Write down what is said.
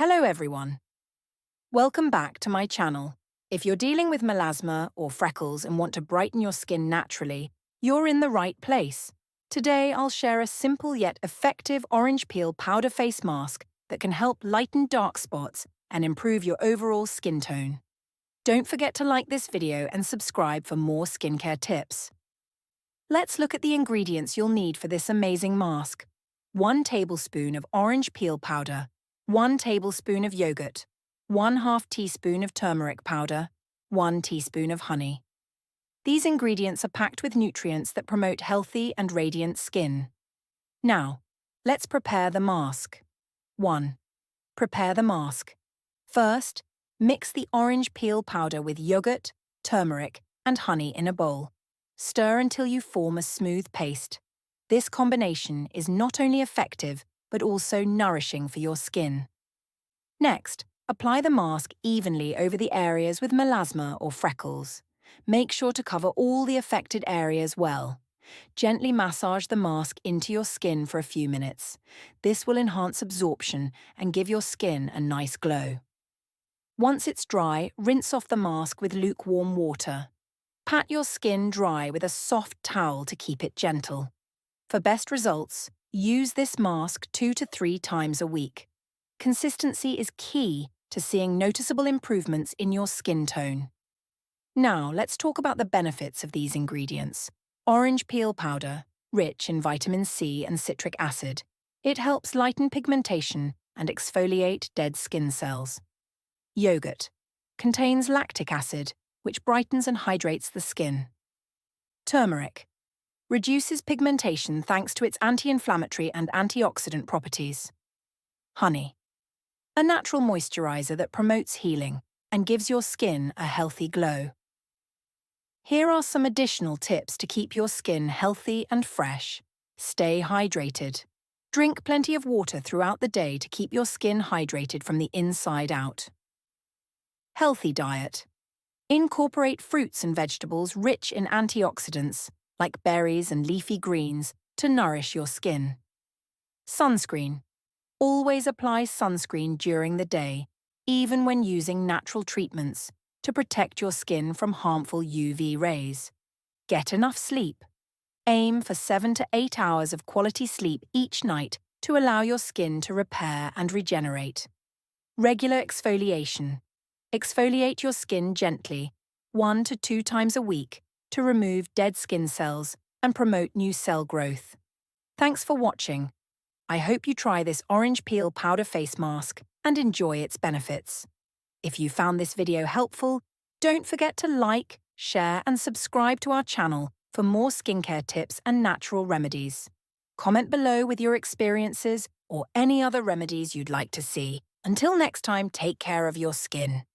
Hello everyone. Welcome back to my channel. If you're dealing with melasma or freckles and want to brighten your skin naturally, you're in the right place. Today I'll share a simple yet effective orange peel powder face mask that can help lighten dark spots and improve your overall skin tone. Don't forget to like this video and subscribe for more skincare tips. Let's look at the ingredients you'll need for this amazing mask. 1 tablespoon of orange peel powder, 1 tablespoon of yogurt, 1/2 teaspoon of turmeric powder, 1 teaspoon of honey. These ingredients are packed with nutrients that promote healthy and radiant skin. Now, let's prepare the mask. 1. Prepare the mask. First, mix the orange peel powder with yogurt, turmeric, and honey in a bowl. Stir until you form a smooth paste. This combination is not only effective, but also nourishing for your skin. Next, apply the mask evenly over the areas with melasma or freckles. Make sure to cover all the affected areas well. Gently massage the mask into your skin for a few minutes. This will enhance absorption and give your skin a nice glow. Once it's dry, rinse off the mask with lukewarm water. Pat your skin dry with a soft towel to keep it gentle. For best results, use this mask 2 to 3 times a week. Consistency is key to seeing noticeable improvements in your skin tone. Now, let's talk about the benefits of these ingredients. Orange peel powder, rich in vitamin C and citric acid. It helps lighten pigmentation and exfoliate dead skin cells. Yogurt contains lactic acid, which brightens and hydrates the skin. Turmeric reduces pigmentation thanks to its anti-inflammatory and antioxidant properties. Honey, a natural moisturizer that promotes healing and gives your skin a healthy glow. Here are some additional tips to keep your skin healthy and fresh. Stay hydrated. Drink plenty of water throughout the day to keep your skin hydrated from the inside out. Healthy diet. Incorporate fruits and vegetables rich in antioxidants, like berries and leafy greens, to nourish your skin. Sunscreen. Always apply sunscreen during the day, even when using natural treatments, to protect your skin from harmful UV rays. Get enough sleep. Aim for 7 to 8 hours of quality sleep each night to allow your skin to repair and regenerate. Regular exfoliation. Exfoliate your skin gently, 1 to 2 times a week, to remove dead skin cells and promote new cell growth. Thanks for watching. I hope you try this orange peel powder face mask and enjoy its benefits. If you found this video helpful, don't forget to like, share, and subscribe to our channel for more skincare tips and natural remedies. Comment below with your experiences or any other remedies you'd like to see. Until next time, take care of your skin.